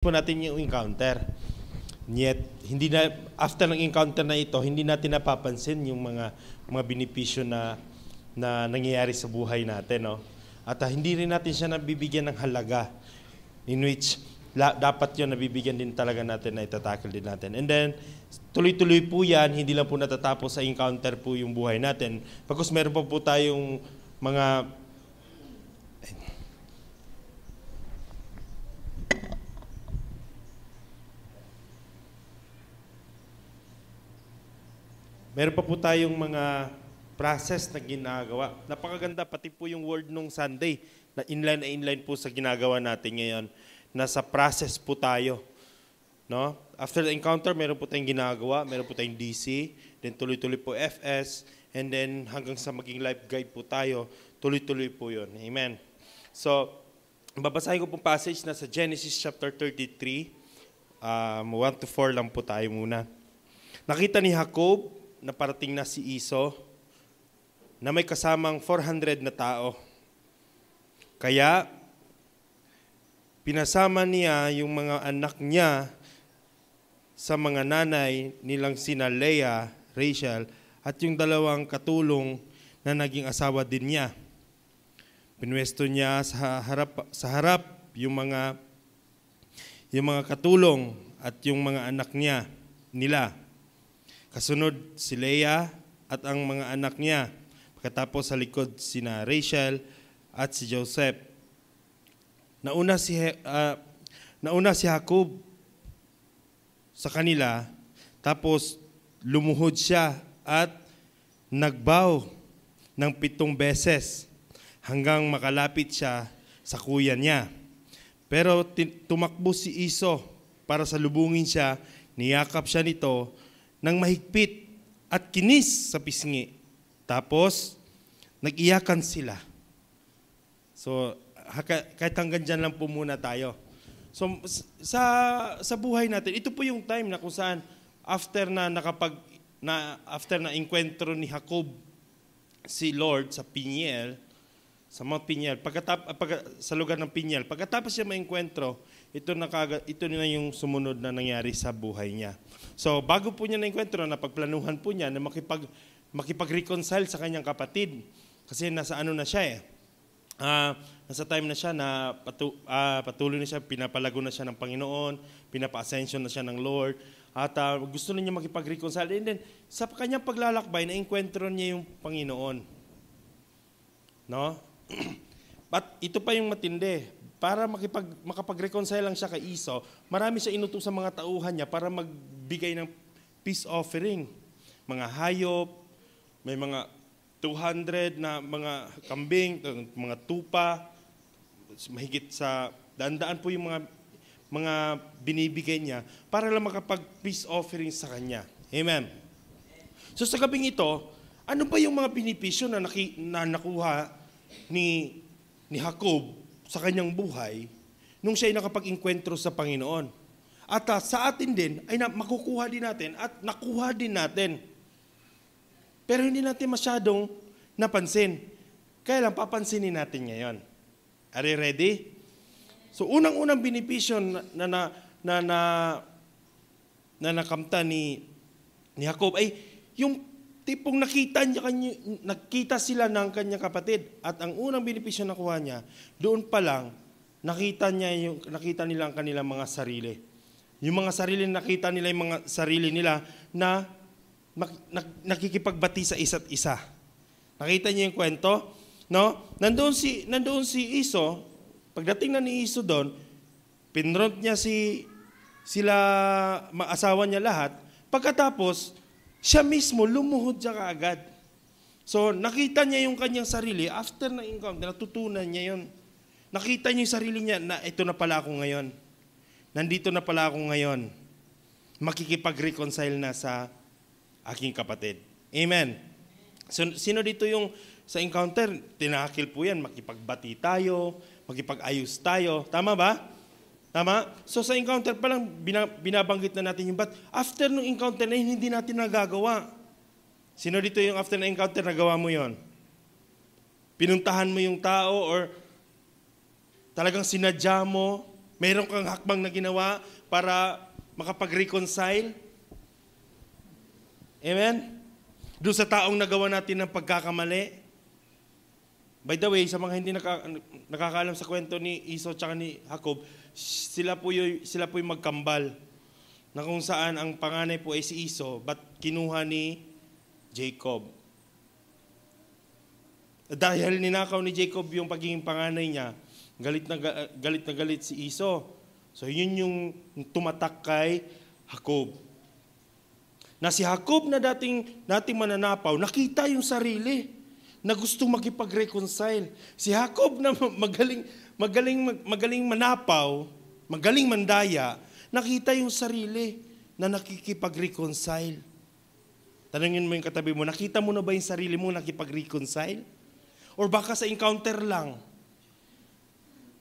po natin yung encounter. Yet, hindi na, after ng encounter na ito, hindi natin napapansin yung mga benepisyo na nangyayari sa buhay natin. No? At hindi rin natin siya nabibigyan ng halaga in which dapat yun nabibigyan din talaga natin na itatakil din natin. And then, tuloy-tuloy po yan, hindi lang po natatapos sa encounter po yung buhay natin. Pagkos meron pa po tayong mga process na ginagawa. Napakaganda, pati po yung word nung Sunday, na inline po sa ginagawa natin ngayon. Nasa process po tayo. No? After the encounter, meron po tayong ginagawa, meron po tayong DC, then tuloy-tuloy po FS, and then hanggang sa maging life guide po tayo, tuloy-tuloy po yun. Amen. So, babasahin ko pong passage na sa Genesis chapter 33, 1-4 lang po tayo muna. Nakita ni Jacob na parating na si Esau, na may kasamang 400 na tao. Kaya, pinasama niya yung mga anak niya sa mga nanay nilang sina Leah, Rachel, at yung dalawang katulong na naging asawa din niya. Pinwesto niya sa harap yung mga katulong at yung mga anak nila. Kasunod si Leah at ang mga anak niya. Pagkatapos sa likod sina Rachel at si Joseph. Nauna si Jacob sa kanila, tapos lumuhod siya at nagbow ng 7 beses hanggang makalapit siya sa kuya niya. Pero tumakbo si Esau para salubungin siya, niyakap siya nito ng mahigpit at kinis sa pisngi. Tapos, nag-iyakan sila. So, kahit hanggang dyan lang po muna tayo. So, sa buhay natin, ito po yung time na kung saan after na enkwentro ni Jacob si Lord sa Peniel, sa Mount Peniel, sa lugar ng Peniel, pagkatapos siya maenkwentro, ito na yung sumunod na nangyari sa buhay niya. So, bago po niya na-enkwentro, napagplanuhan po niya na makipag-reconcile sa kanyang kapatid. Kasi nasa ano na siya nasa time na siya na patuloy na siya, pinapalago na siya ng Panginoon, pinapa-ascension na siya ng Lord, at gusto na niya makipag-reconcile. And then, sa kanyang paglalakbay, na-enkwentro niya yung Panginoon. No? But ito pa yung matindi. Para makapag-reconcile lang siya kay Esau, marami siya inutos sa mga tauhan niya para magbigay ng peace offering. Mga hayop, may mga 200 na mga kambing, mga tupa, mahigit sa daan-daan po yung mga binibigay niya para lang makapag-peace offering sa kanya. Amen. So sa gabing ito, ano ba yung mga benepisyo na nakuha ni Jacob sa kanyang buhay nung siya ay nakapag-enkwentro sa Panginoon? At sa atin din, ay makukuha din natin at nakuha din natin. Pero hindi natin masyadong napansin. Kaya lang, papansinin natin ngayon. Are you ready? So, unang-unang benepisyo na nakamta ni Jacob ay yung tipong nakita sila ng kanyang kapatid. At ang unang benepisyo na nakuha niya, doon pa lang, nakita nila ang kanilang mga sarili. Yung mga sarili, nakita nila yung mga sarili nila na nakikipagbati sa isa't isa. Nakita niyo yung kwento? No? Nandoon si Esau, pagdating na ni Esau doon, pinront niya sila asawa niya lahat. Pagkatapos, siya mismo lumuhod siya kaagad. So, nakita niya yung kanyang sarili. After na encounter, natutunan niya yun. Nakita niya yung sarili niya na ito na pala ako ngayon. Nandito na pala ako ngayon. Makikipag-reconcile na sa aking kapatid. Amen. So, sino dito yung sa encounter, tinakil po yan, makipagbati tayo, makipag-ayos tayo. Tama ba? Tama? So sa encounter pa lang, binabanggit na natin yung but after nung encounter na yun, hindi natin nagagawa. Sino dito yung after na encounter, nagawa mo yon? Pinuntahan mo yung tao or talagang sinadya mo Mayroon kang hakbang na ginawa para makapag-reconcile? Amen? Doon sa taong nagawa natin ng pagkakamali? By the way, sa mga hindi nakakaalam sa kwento ni Esau at ni Jacob, sila po yung magkambal na kung saan ang panganay po ay si Esau, but kinuha ni Jacob. Dahil ninakaw ni Jacob yung pagiging panganay niya, galit na galit si Esau. So yun yung tumatak kay Jacob. Na si Jacob na dating mananapaw, nakita yung sarili na gustong makipag-reconcile. Si Jacob na magaling manapaw, magaling mandaya, nakita yung sarili na nakikipag-reconcile. Tanungin mo yung katabi mo, nakita mo na ba yung sarili mo nakipag-reconcile? Or baka sa encounter lang?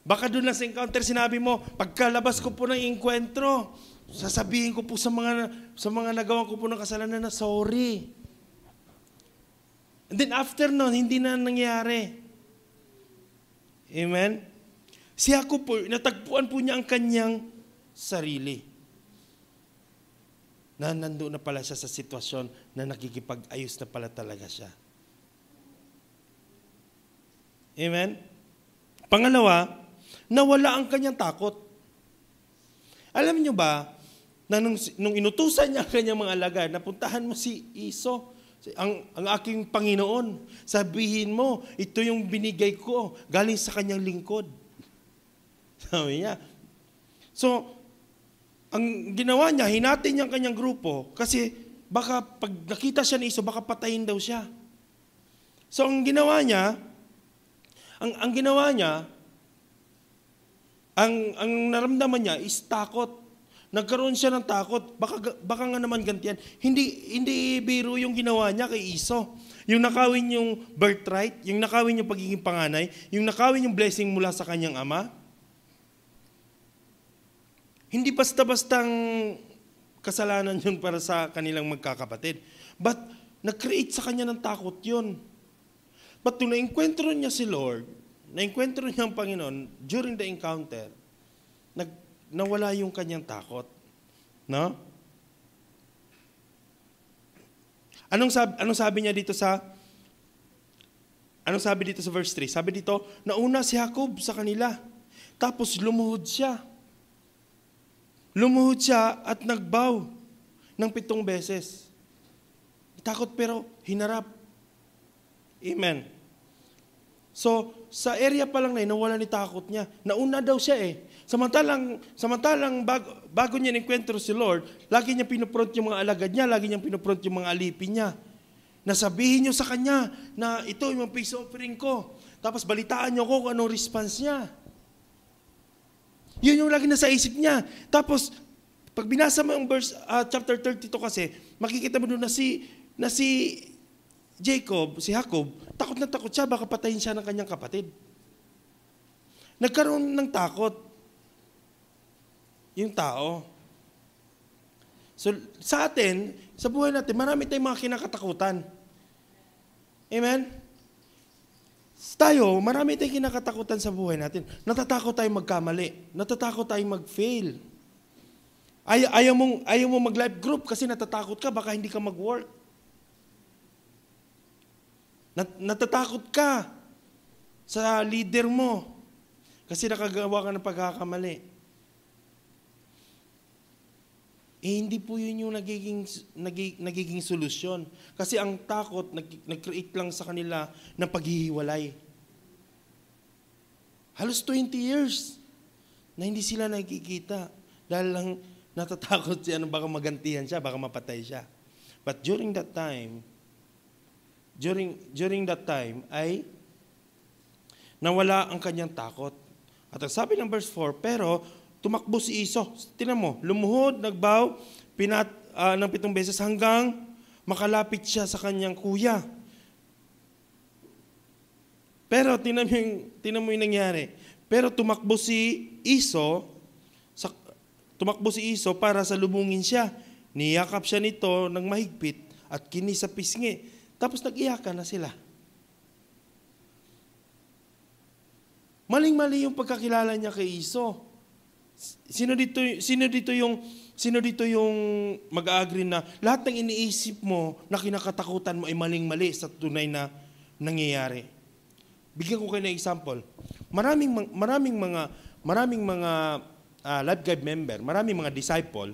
Baka doon lang sa encounter sinabi mo, pagkalabas ko po ng enkwentro, sasabihin ko po sa mga nagawa ko po ng kasalanan na sorry. And then after nun, hindi na nangyari. Amen? Si Jacob po, natagpuan po niya ang kanyang sarili. Na nandoon na pala siya sa sitwasyon na nakikipag-ayos na pala talaga siya. Amen? Pangalawa, nawala ang kanyang takot. Alam niyo ba, na nung inutusan niya ang kanyang mga alagad, napuntahan mo si Esau, ang aking Panginoon, sabihin mo, ito yung binigay ko, galing sa kanyang lingkod. Sabi niya. So, ang ginawa niya, hinati niya ang kanyang grupo, kasi baka pag nakita siya ni Esau, baka patayin daw siya. So, ang ginawa niya, ang naramdaman niya is takot. Nagkaroon siya ng takot, baka nga naman gantian. Hindi biro yung ginawa niya kay Esau. Yung nakawin yung birthright, yung nakawin yung pagiging panganay, yung nakawin yung blessing mula sa kanyang ama. Hindi basta-bastang kasalanan yun para sa kanilang magkakapatid. But nag-create sa kanya ng takot yun. But nung na-enkwentro niya si Lord, na-enkwentro niya ang Panginoon during the encounter, nawala yung kanyang takot. No? Anong sabi niya dito sa verse 3? Sabi dito, nauna si Jacob sa kanila. Tapos lumuhod siya. Lumuhod siya at nagbow ng 7 beses. Takot pero hinarap. Amen. So, sa area pa lang na nawala ni takot niya. Nauna daw siya eh. Samantalang bago niya nengkwentro si Lord, lagi niya pinupront yung mga alagad niya, lagi niya pinupront yung mga alipin niya. Nasabihin niyo sa kanya na ito yung peace offering ko. Tapos balitaan niyo ko kung anong response niya. Yun yung lagi nasa isip niya. Tapos, pag binasa mo yung chapter 32 kasi, makikita mo doon na si Jacob, si Jacob, takot na takot siya, baka patayin siya ng kanyang kapatid. Nagkaroon ng takot yung tao. So, sa atin, sa buhay natin, marami tayong mga kinakatakutan. Amen? Tayo, marami tayong kinakatakutan sa buhay natin. Natatakot tayong magkamali. Natatakot tayong mag-fail. Ayaw mong mag-life group kasi natatakot ka, baka hindi ka mag-work. Natatakot ka sa leader mo kasi nakagawa ka ng pagkakamali. Hindi po yun yung nagiging solusyon. Kasi ang takot, nag-create lang sa kanila ng paghihiwalay. Halos 20 years na hindi sila nakikita dahil lang natatakot siya na baka magantihan siya, baka mapatay siya. But during that time ay nawala ang kanyang takot. At ang sabi ng verse 4, pero tumakbo si Esau. Tingnan mo, lumuhod, nagbow, ng 7 beses hanggang makalapit siya sa kanyang kuya. Pero tingnan mo yung nangyari. Pero tumakbo si Esau para salubungin siya. Niyakap siya nito ng mahigpit at kinis sa pisngi. Tapos nag-iyakan na sila. Maling-mali yung pagkakilala niya kay Esau. Sino dito yung mag-agree na lahat ng iniisip mo na kinakatakutan mo ay maling-mali sa tunay na nangyayari? Bigyan ko kayo ng example. Maraming mga life guide member, maraming mga disciple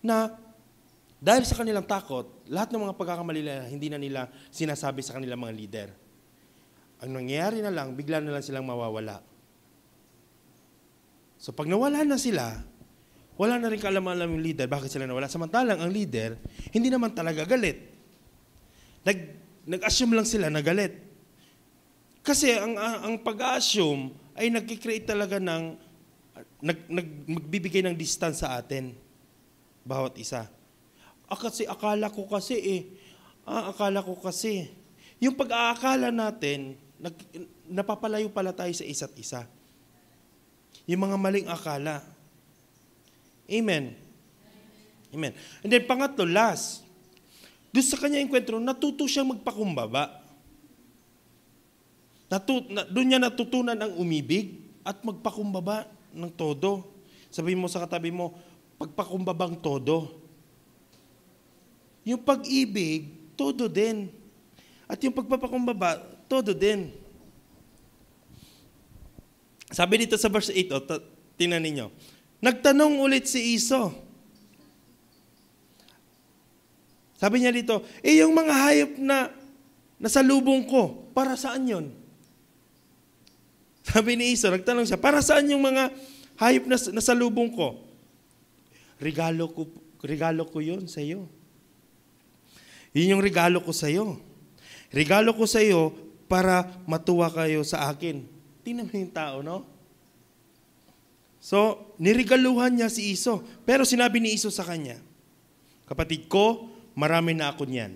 na dahil sa kanilang takot, lahat ng mga pagkakamali nila hindi na nila sinasabi sa kanilang mga leader. Ang nangyayari na lang, bigla na lang silang mawawala. So pag nawala na sila, wala na rin kaalaman yung leader bakit sila nawala. Samantalang ang leader, hindi naman talaga galit. Nag-assume lang sila na galit. Kasi ang pag-assume ay nag-create talaga ng, magbibigay ng distance sa atin. Bawat isa. Akala ko kasi. Yung pag-aakala natin, napapalayo pala tayo sa isa't isa. Yung mga maling akala. Amen. Amen. And then pangatlo, last. Doon sa kanya enkwentro, natuto siyang magpakumbaba. Doon niya natutunan ang umibig at magpakumbaba ng todo. Sabihin mo sa katabi mo, pagpakumbabang todo. Yung pag-ibig, todo din. At yung pagpapakumbaba, todo din. Sabi dito sa verse 8, tingnan ninyo. Nagtanong ulit si Iso. Sabi niya dito, yung mga hayop na nasalubong ko, para saan yun? Sabi ni Iso, nagtanong siya, para saan yung mga hayop na nasalubong ko? Regalo ko yun sa iyo. Yun yung regalo ko sa iyo. Regalo ko sa iyo para matuwa kayo sa akin. Tingnan mo yung tao, no? So, niregaluhan niya si Iso. Pero sinabi ni Iso sa kanya, kapatid ko, marami na ako niyan.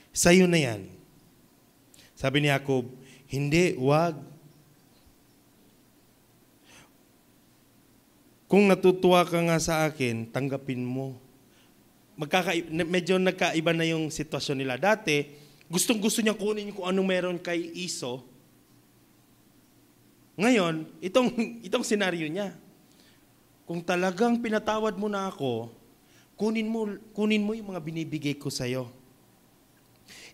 Sa'yo na yan. Sabi ni Jacob, hindi, wag. Kung natutuwa ka nga sa akin, tanggapin mo. Medyo nagkaiba na yung sitwasyon nila. Dati, gustong-gusto niya kunin kung anong meron kay Iso. Ngayon, itong senaryo niya. Kung talagang pinatawad mo na ako, kunin mo yung mga binibigay ko sa'yo.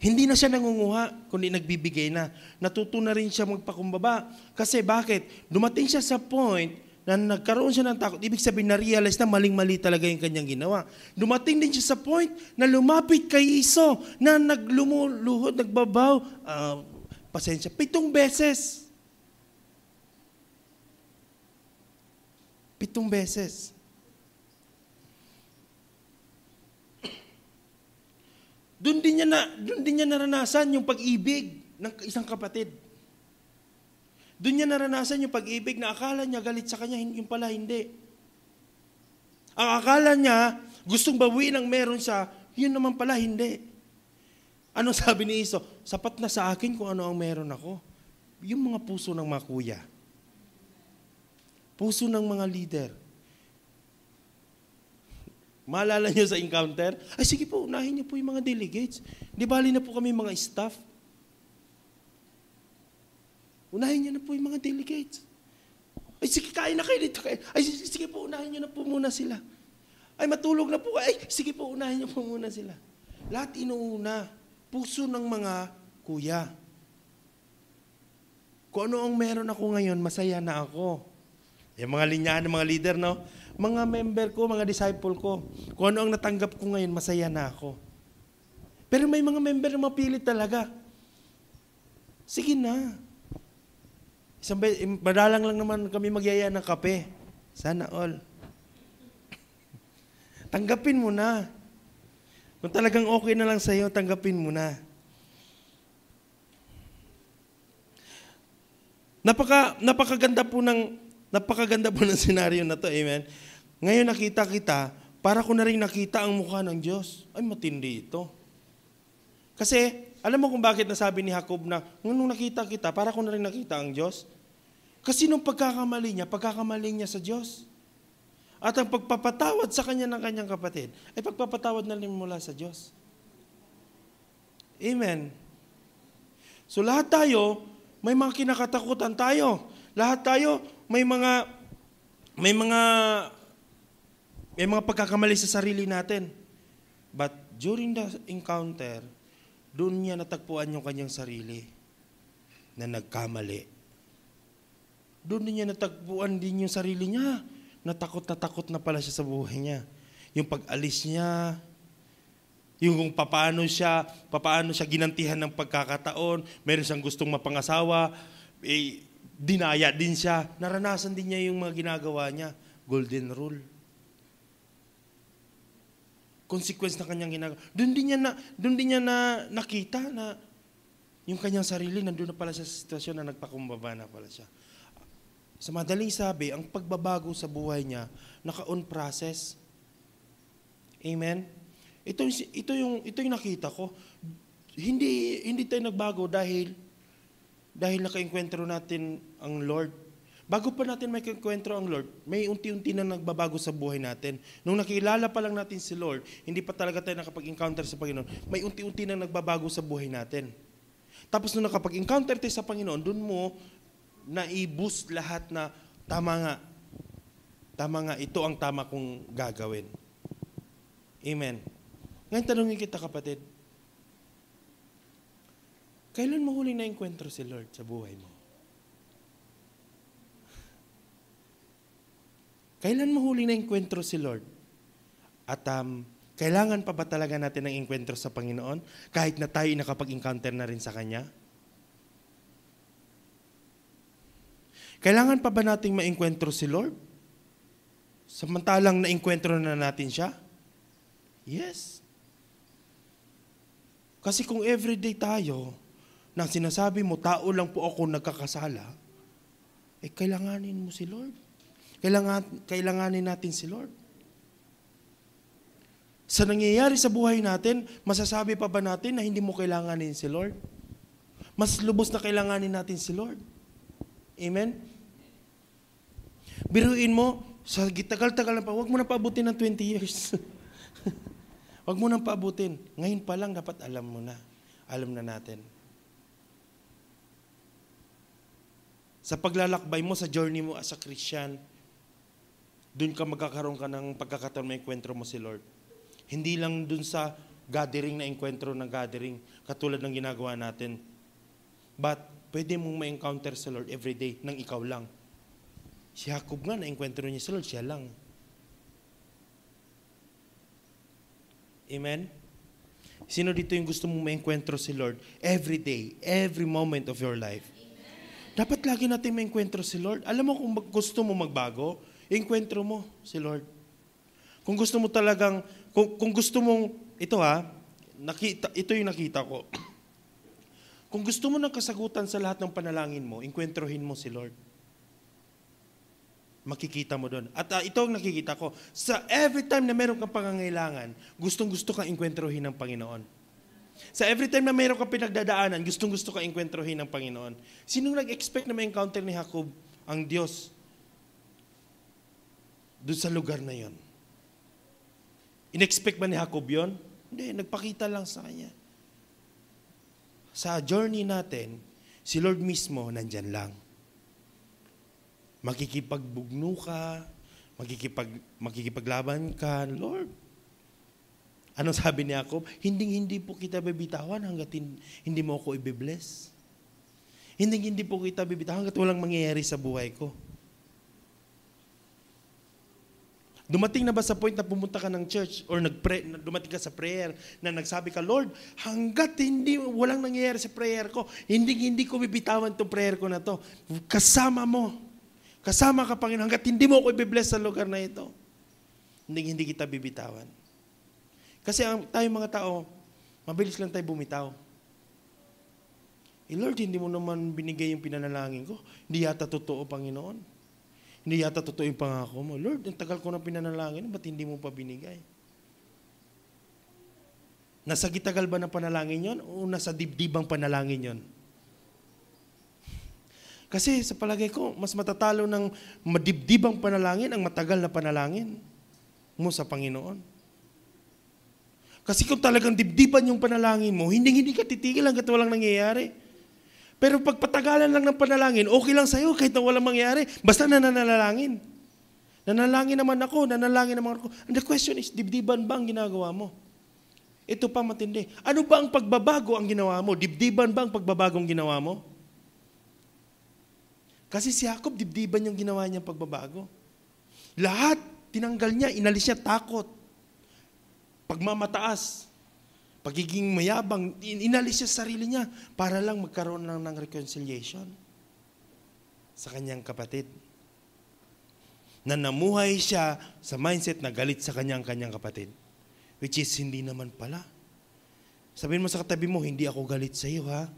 Hindi na siya nangunguha, kundi nagbibigay na. Natuto na rin siya magpakumbaba. Kasi bakit? Dumating siya sa point na nagkaroon siya ng takot. Ibig sabihin, na-realize na maling-mali talaga yung kanyang ginawa. Dumating din siya sa point na lumapit kay Iso, na naglumuluhod, nagbabaw, pasensya, 7 beses. 7 beses. Doon din niya naranasan yung pag-ibig ng isang kapatid. Doon niya naranasan yung pag-ibig na akala niya galit sa kanya, yung pala hindi. Ang akala niya, gustong bawiin ang meron siya, yun naman pala hindi. Ano sabi ni Iso? Sapat na sa akin kung ano ang meron ako. Yung mga puso ng mga kuya. Puso ng mga leader. Maalala niyo sa encounter? Ay sige po, unahin niyo po yung mga delegates. Di bali na po kami mga staff. Unahin niyo na po yung mga delegates. Ay sige, kain na kayo dito. Ay sige po, unahin niyo na po muna sila. Ay matulog na po. Ay sige po, unahin niyo po muna sila. Lahat inuuna. Puso ng mga kuya. Kung ano ang meron ako ngayon, masaya na ako. Yung mga linya ng mga leader, no? Mga member ko, mga disciple ko. Kung ano ang natanggap ko ngayon, masaya na ako. Pero may mga member na mapilit talaga. Sige na. Madalang lang naman kami magyaya ng kape. Sana all. Tanggapin mo na. Kung talagang okay na lang sa'yo, tanggapin mo na. Napakaganda po ng senaryo na to, amen. Ngayon nakita kita, para ko na rin nakita ang mukha ng Diyos. Ay, matindi ito. Kasi, alam mo kung bakit nasabi ni Jacob na, nung nakita kita, para ko na rin nakita ang Diyos? Kasi nung pagkakamali niya sa Diyos. At ang pagpapatawad sa kanya ng kanyang kapatid, ay pagpapatawad na rin mula sa Diyos. Amen. So lahat tayo, may mga kinakatakutan tayo. Lahat tayo, may mga may mga pagkakamali sa sarili natin. But during the encounter, doon niya natagpuan yung kanyang sarili na nagkamali. Doon niya natagpuan din yung sarili niya na takot na pala siya sa buhay niya. Yung pag-alis niya, yung kung papaano siya ginantihan ng pagkakataon, meron siyang gustong mapangasawa, dinaya din siya, naranasan din niya yung mga ginagawa niya. Golden rule. Consequence na kanyang ginagawa. Doon din niya nakita na yung kanyang sarili, nandun na pala siya sa sitwasyon na nagpakumbaba na pala siya. Sa madaling sabi, ang pagbabago sa buhay niya, naka-on process. Amen? Ito yung nakita ko. Hindi tayo nagbago dahil naka-enkwentro natin ang Lord. Bago pa natin may enkwentro ang Lord, may unti-unti na nagbabago sa buhay natin. Nung nakilala pa lang natin si Lord, hindi pa talaga tayo nakapag-encounter sa Panginoon, may unti-unti na nagbabago sa buhay natin. Tapos nung nakapag-encounter tayo sa Panginoon, dun mo na-i-boost lahat na tama nga, ito ang tama kong gagawin. Amen. Ngayon tanongin kita, kapatid, kailan mo huli na-enkwentro si Lord sa buhay mo? Kailan mo huli na-enkwentro si Lord? At kailangan pa ba talaga natin ng enkwentro sa Panginoon kahit na tayo nakapag-encounter na rin sa Kanya? Kailangan pa ba nating ma-enkwentro si Lord? Samantalang na-enkwentro na natin siya? Yes. Kasi kung everyday tayo, na sinasabi mo, tao lang po ako nagkakasala, kailanganin mo si Lord. Kailanganin natin si Lord. Sa nangyayari sa buhay natin, masasabi pa ba natin na hindi mo kailanganin si Lord? Mas lubos na kailanganin natin si Lord. Amen? Biruin mo, sa tagal-tagal na pa, huwag mo na paabutin ng 20 years. Huwag mo na paabutin. Ngayon pa lang, dapat alam mo na. Alam na natin. Sa paglalakbay mo, sa journey mo as a Christian, doon ka magkakaroon ka ng pagkakataon may enkwentro mo si Lord. Hindi lang doon sa gathering na enkwentro ng gathering, katulad ng ginagawa natin. But, pwede mong ma-encounter si Lord everyday nang ikaw lang. Si Jacob nga, na-enkwentro niya si Lord, siya lang. Amen? Sino dito yung gusto mong ma-enkwentro si Lord? Every day, every moment of your life. Dapat lagi natin ma-enkwentro si Lord. Alam mo kung gusto mo magbago, enkwentro mo si Lord. Kung gusto mo talagang, kung gusto mong, ito yung nakita ko. Kung gusto mo ng kasagutan sa lahat ng panalangin mo, enkwentrohin mo si Lord. Makikita mo doon. At ito ang nakikita ko. Sa every time na meron kang pangangailangan, gustong-gusto kang enkwentrohin ng Panginoon. Sa every time na meron kang pinagdadaanan, gustong-gusto kang enkwentrohin ng Panginoon. Sinong nag-expect na ma-encounter ni Jacob ang Diyos doon sa lugar na yon? In-expect ba ni Jacob yon? Hindi, nagpakita lang sa kanya. Sa journey natin, si Lord mismo nandyan lang. Makikipagbugno ka, makikipaglaban ka, Lord. Ano sabi ni Jacob? Hindi po kita bibitawan hanggat hindi mo ako i-bless. Hindi po kita bibitawan hanggat walang mangyayari sa buhay ko. Dumating na ba sa point na pumunta ka ng church or dumating ka sa prayer na nagsabi ka, Lord, hanggat walang nangyayari sa prayer ko, hindi ko bibitawan itong prayer ko na to. Kasama ka, Panginoon, hanggat hindi mo ako i-bless sa lugar na ito. Hindi kita bibitawan. Kasi tayo mga tao, mabilis lang tayo bumitaw. Lord, hindi mo naman binigay yung pinanalangin ko. Hindi yata totoo, Panginoon. Hindi yata totoo yung pangako mo. Lord, ang tagal ko na pinanalangin, ba't hindi mo pa binigay? Nasa gitagal ba ng panalangin yon o nasa dibdibang panalangin yon? Kasi sa palagay ko, mas matatalo ng madibdibang panalangin ang matagal na panalangin mo sa Panginoon. Kasi kung talagang dibdiban yung panalangin mo, hindi ka titigil hanggat walang nangyayari. Pero pag patagalan lang ng panalangin, okay lang sa'yo kahit na walang mangyayari, basta nananalangin. Nanalangin naman ako. And the question is, dibdiban ba ang ginagawa mo? Ito pa matindi. Ano ba ang pagbabago ang ginawa mo? Dibdiban ba ang pagbabago ang ginawa mo? Kasi si Jacob, dibdiban yung ginawa niyang pagbabago. Lahat, tinanggal niya, inalis niya takot. Pagmamataas, pagiging mayabang, inalis niya sarili niya para lang magkaroon lang ng reconciliation sa kanyang kapatid. Na namuhay siya sa mindset na galit sa kanyang kapatid. Which is, hindi naman pala. Sabihin mo sa katabi mo, hindi ako galit sa iyo, ha?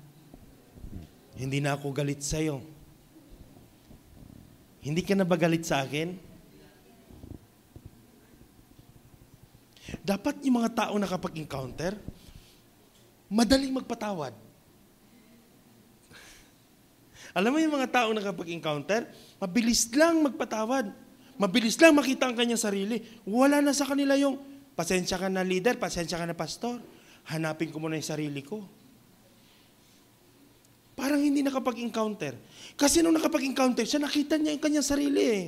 Hindi na ako galit sa iyo. Hindi ka na ba galit sa akin? Dapat yung mga tao nakapag-encounter, madaling magpatawad. Alam mo yung mga tao nakapag-encounter, mabilis lang magpatawad. Mabilis lang makita ang kanyang sarili. Wala na sa kanila yung, pasensya ka na leader, pasensya ka na pastor. Hanapin ko muna yung sarili ko. Parang hindi nakapag-encounter. Kasi nung nakapag-encounter siya, nakita niya yung kanyang sarili eh.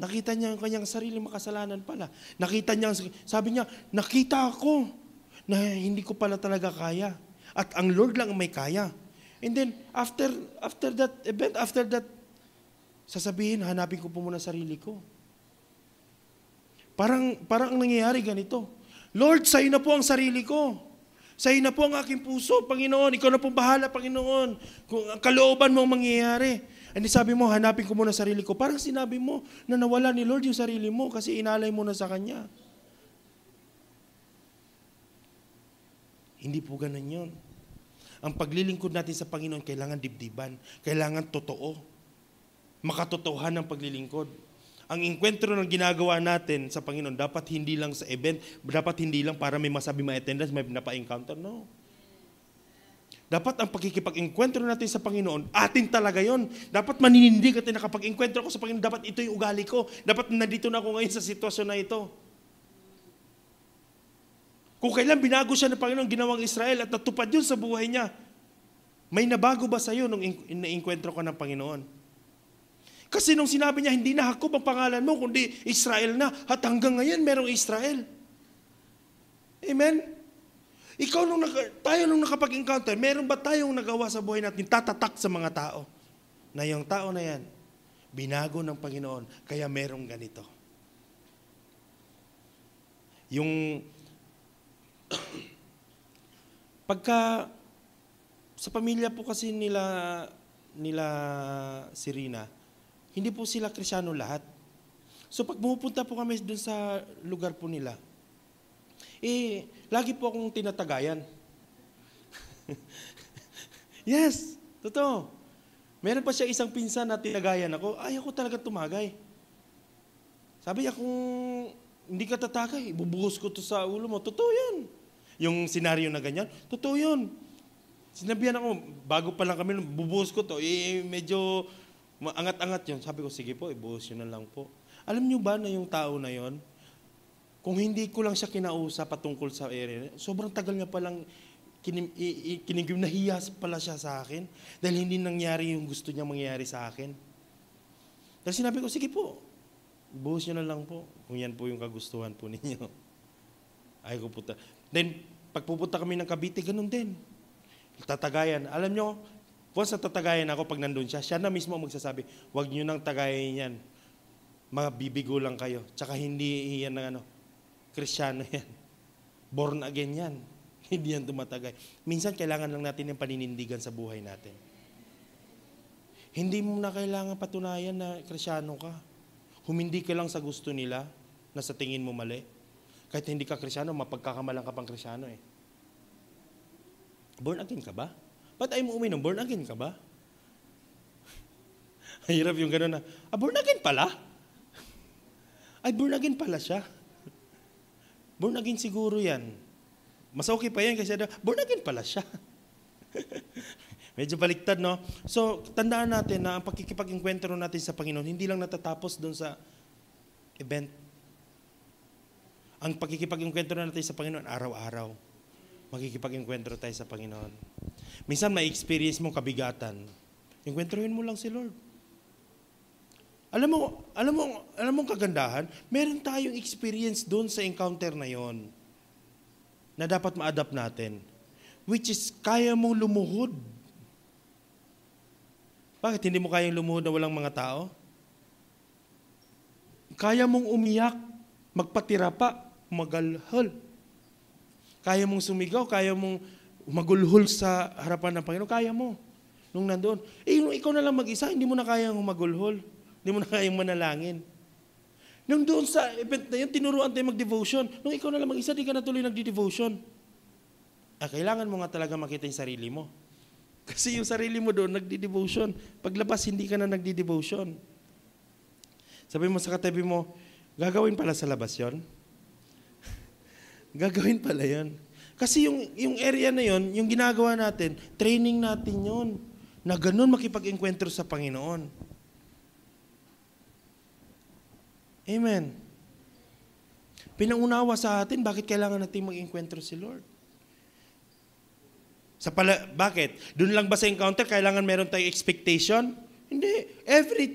Nakita niya yung kanyang sarili, makasalanan pala. Nakita niya, sabi niya, nakita ako na hindi ko pala talaga kaya. At ang Lord lang ang may kaya. And then, after that event, after that, sasabihin, hanapin ko po muna sarili ko. Parang ang nangyayari ganito. Lord, sa'yo na po ang sarili ko. Sa'yo na po ang aking puso, Panginoon. Ikaw na po bahala, Panginoon. Kung ang kalooban mo ang mangyayari. And sabi mo, hanapin ko muna sarili ko. Parang sinabi mo na nawala ni Lord yung sarili mo kasi inalay mo na sa Kanya. Hindi po ganun yun. Ang paglilingkod natin sa Panginoon, kailangan dibdiban. Kailangan totoo. Makatotohan ang paglilingkod. Ang enkwentro ng ginagawa natin sa Panginoon, dapat hindi lang sa event, dapat hindi lang para may masabi ma-attendance, may napa-encounter. No. Dapat ang pagkikipag-enkwentro natin sa Panginoon, atin talaga yon. Dapat maninindig at nakapag-enkwentro ko sa Panginoon, dapat ito yung ugali ko. Dapat nandito na ako ngayon sa sitwasyon na ito. Kung kailan binago siya ng Panginoon, ginawang Israel at natupad yun sa buhay niya, may nabago ba sa iyo nung na-enkwentro ka ng Panginoon? Kasi nung sinabi niya, hindi na Jacob ang pangalan mo, kundi Israel na. At hanggang ngayon, merong Israel. Amen? Tayo nung nakapag-encounter, meron ba tayong nagawa sa buhay natin, tatatak sa mga tao? Na yung tao na yan, binago ng Panginoon, kaya merong ganito. Yung, pagka, sa pamilya po kasi nila Serena, hindi po sila Kristyano lahat. So pag pumupunta po kami dun sa lugar po nila, lagi po akong tinatagayan. Yes, totoo. Meron pa siya isang pinsan na tinagayan ako, ayaw ko talaga tumagay. Sabi niya, kung hindi ka tatagay, bubuhos ko to sa ulo mo. Totoo yun. Yung senaryo na ganyan, totoo yun. Sinabihan ako, bago pa lang kami, bubuhos ko to, medyo angat-angat yun. Sabi ko, sige po, ibuhos yun na lang po. Alam niyo ba na yung tao na yon, kung hindi ko lang siya kinausap patungkol sa area, sobrang tagal niya palang nahiya pala siya sa akin dahil hindi nangyari yung gusto niya mangyari sa akin. Dahil sinabi ko, sige po, ibuhos nyo na lang po kung yan po yung kagustuhan po ninyo. Ay ko po. Then, pag pupunta kami ng Cavite, ganun din. Tatagayan. Alam nyo, once na tatagayan ako pag nandun siya na mismo magsasabi, huwag nyo nang tagayin yan. Mabibigo lang kayo. Tsaka hindi yan ng Kristyano yan. Born again yan. Hindi yan tumatagay. Minsan kailangan lang natin yung paninindigan sa buhay natin. Hindi mo na kailangan patunayan na Kristyano ka. Humindi ka lang sa gusto nila na sa tingin mo mali. Kahit hindi ka Kristyano, mapagkakamalang ka pang Kristyano eh. Born again ka ba? Ba't ayaw mo uminom? Born again ka ba? Hirap yung gano'n na, born again pala? Ay, born again pala siya. Born again siguro yan. Mas okay pa yan kasi born again pala siya. Medyo baliktad, no? So, tandaan natin na ang pagkikipag-enkwentro natin sa Panginoon, hindi lang natatapos doon sa event. Ang pagkikipag-enkwentro natin sa Panginoon, araw-araw. Magkikipag-enkwentro tayo sa Panginoon. Minsan may experience mo kabigatan. Enkwentruhin mo lang si Lord. Alam mo ang kagandahan? Meron tayong experience doon sa encounter na yon na dapat ma-adapt natin. Which is, kaya mong lumuhod. Bakit hindi mo kayang lumuhod na walang mga tao? Kaya mong umiyak, magpatira pa, magalhol. Kaya mong sumigaw, kaya mong magulhol sa harapan ng Panginoon, kaya mo. Nung nandoon. Nung ikaw na lang mag-isa, hindi mo na kayang magulhol. Hindi mo na kayang manalangin. Nung doon sa event na yun, tinuruan tayo mag-devotion. Nung ikaw na lang mag-isa, di ka na tuloy nagdi-devotion. Kailangan mo nga talaga makita yung sarili mo. Kasi yung sarili mo doon, nagdi-devotion. Paglabas, hindi ka na nagdi-devotion. Sabi mo sa katabi mo, gagawin pala sa labas yon. Gagawin pala yon. Kasi yung area na yon, yung ginagawa natin, training natin yon. Na ganun makipag-enkwentro sa Panginoon. Amen. Pinaunawa sa atin, bakit kailangan natin mag-enkwentro si Lord? Bakit? Doon lang ba sa encounter, kailangan meron tayong expectation? Hindi.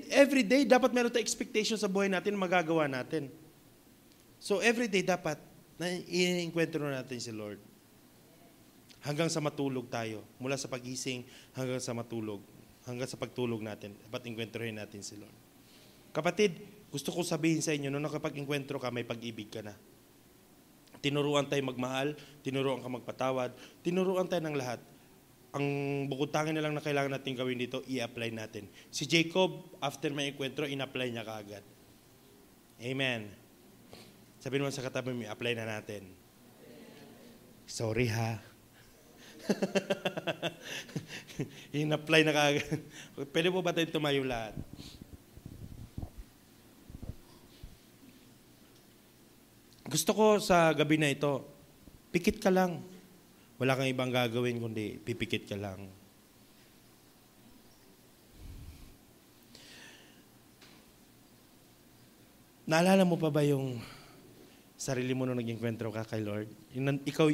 Every day, dapat meron tayong expectation sa buhay natin, magagawa natin. So, every day, dapat na i-enkwentro natin si Lord. Hanggang sa matulog tayo. Mula sa pagising hanggang sa matulog. Hanggang sa pagtulog natin. Dapat inkwentrohin natin si Lord. Kapatid, gusto ko sabihin sa inyo, nung nakapag-enkwentro ka, may pag-ibig ka na. Tinuruan tayo magmahal, tinuruan ka magpatawad, tinuruan tayo ng lahat. Ang bukod tangin na lang na kailangan natin gawin dito, i-apply natin. Si Jacob, after may enkwentro, in-apply niya kaagad. Amen. Sabihin mo sa katabi mo, i-apply na natin. Sorry ha. In-apply na kaagad. Pwede po ba tayo tumayo lahat? Gusto ko sa gabi na ito, pikit ka lang. Wala kang ibang gagawin kundi pipikit ka lang. Naalala mo pa ba yung sarili mo nung nag-enkwentro ka kay Lord?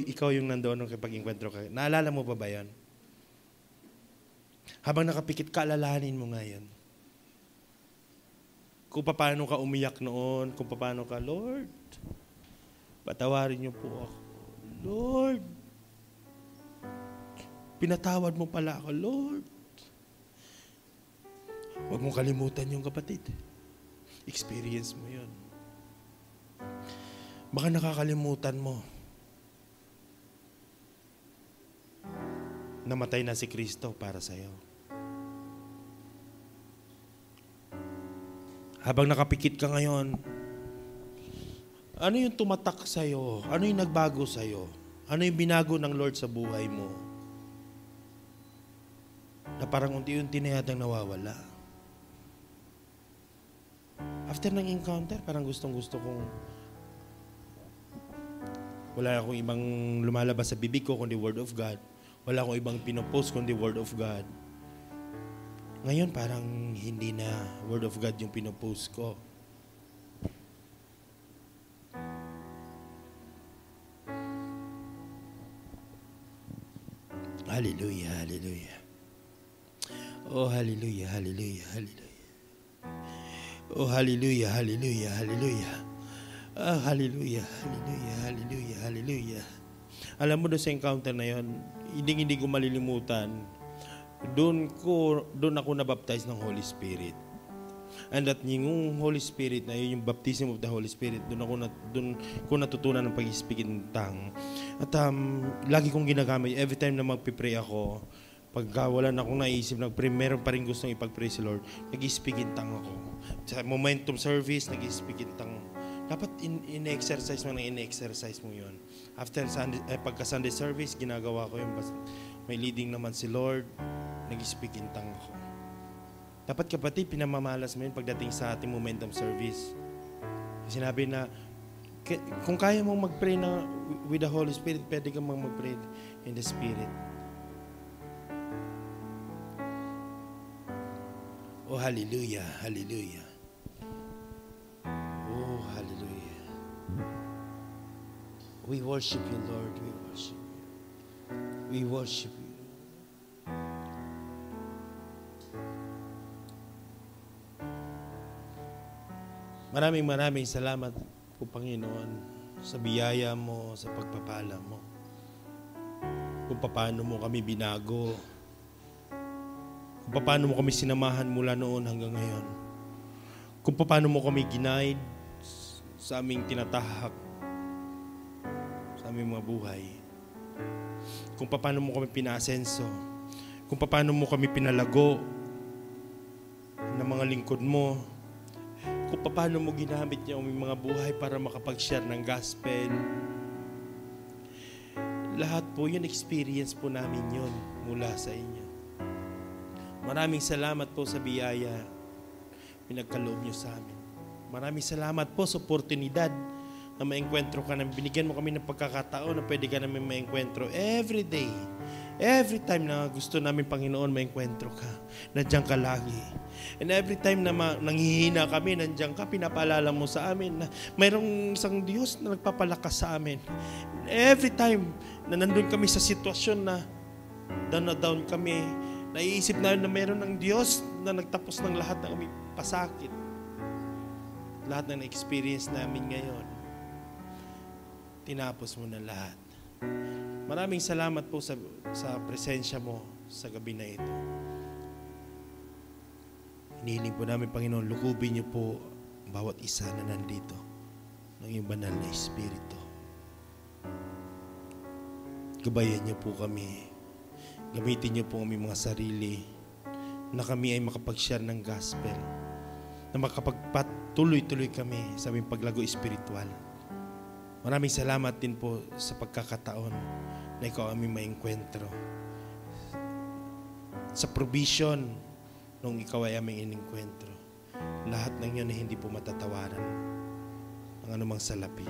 Ikaw yung nandoon nung kapag-enkwentro ka. Naalala mo pa ba yan? Habang nakapikit ka, alalahanin mo nga yan. Kung paano ka umiyak noon, kung paano ka, Lord, patawarin niyo po ako. Lord, pinatawad mo pala ako, Lord. Huwag mong kalimutan yung kapatid. Experience mo yun. Baka nakakalimutan mo. Namatay na si Kristo para sa'yo. Habang nakapikit ka ngayon, ano yung tumatak sa'yo? Ano yung nagbago sa'yo? Ano yung binago ng Lord sa buhay mo? Na parang unti-unti na yatang nawawala. After ng encounter, parang gustong-gusto kong wala akong ibang lumalabas sa bibig ko kundi Word of God. Wala akong ibang pinopost kundi Word of God. Ngayon, parang hindi na Word of God yung pinopost ko. Hallelujah, hallelujah. Oh, hallelujah, hallelujah, hallelujah. Oh, hallelujah, hallelujah, hallelujah. Ah, hallelujah, hallelujah, hallelujah, hallelujah. Alam mo doon sa encounter na yon, hindi ko malilimutan. Doon ako nabaptize ng Holy Spirit. And that yung Holy Spirit na yun, yung baptism of the Holy Spirit, doon ko natutunan ng pag-speak in tongue. At lagi kong ginagamit, every time na magpipray ako, pagka wala na akong naisip, meron pa rin gustong ipag-pray si Lord, nag-speak in tongue ako. Sa momentum service, nag-speak in tongue. Dapat in-exercise mo na in-exercise mo yun. After pagka-Sunday service, ginagawa ko yun. May leading naman si Lord, nag-speak in tongue ako. Dapat kapatid, pinamamalas mo yun pagdating sa ating momentum service. Sinabi na, kung kaya mong mag-pray na with the Holy Spirit, pwede kang mag-pray in the Spirit. Oh, hallelujah, hallelujah. Oh, hallelujah. We worship you, Lord. We worship you. We worship you. Maraming salamat po, Panginoon, sa biyaya mo, sa pagpapala mo. Kung paano mo kami binago, kung paano mo kami sinamahan mula noon hanggang ngayon, kung paano mo kami ginaid sa aming tinatahak, sa aming mga buhay, kung paano mo kami pinaasenso, kung paano mo kami pinalago ng mga lingkod mo, kung paano mo ginamit niya ang mga buhay para makapag-share ng gospel. Lahat po yun, experience po namin yun mula sa inyo. Maraming salamat po sa biyaya pinagkaloob niyo sa amin. Maraming salamat po sa oportunidad na maengkwentro ka, na binigyan mo kami ng pagkakataon na pwede ka namin maengkwentro every day. Every time na gusto namin, Panginoon, maengkwentro ka, nandiyan ka lagi. And every time na nanghihina kami, nandiyan ka, pinapaalala mo sa amin na mayroong isang Diyos na nagpapalakas sa amin. Every time na nandun kami sa sitwasyon na down kami, naiisip namin na mayroon ng Diyos na nagtapos ng lahat ng aming pasakit. Lahat ng experience namin ngayon, tinapos mo na lahat. Maraming salamat po sa presensya mo sa gabi na ito. Hinihiling po namin, Panginoon, lukubin niyo po bawat isa na nandito ng iyong banal na Espiritu. Gabayan niyo po kami. Gamitin niyo po ang aming mga sarili na kami ay makapag-share ng gospel, na makapagpatuloy-tuloy kami sa aming paglago espiritual. Maraming salamat din po sa pagkakataon na ikaw aming maengkwentro. Sa provision nung ikaw ay aming inengkwentro. Lahat ng yun ay hindi po matatawaran ng anumang salapi.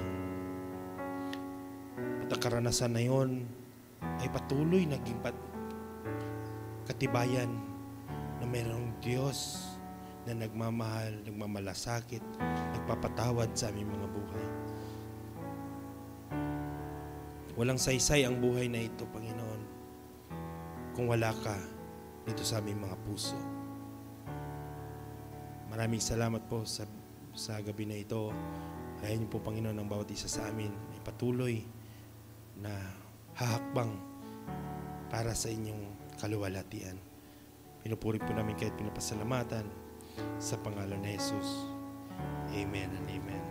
At ang karanasan na yun ay patuloy naging katibayan na mayroong Diyos na nagmamahal, nagmamalasakit, nagpapatawad sa aming mga buhay. Walang saysay ang buhay na ito, Panginoon, kung wala ka dito sa aming mga puso. Maraming salamat po sa gabi na ito. Kaya niyo po, Panginoon, ang bawat isa sa amin ay patuloy na hahakbang para sa inyong kaluwalhatian. Pinupuri po namin kaya't pinapasalamatan sa pangalan ni Jesus. Amen and amen.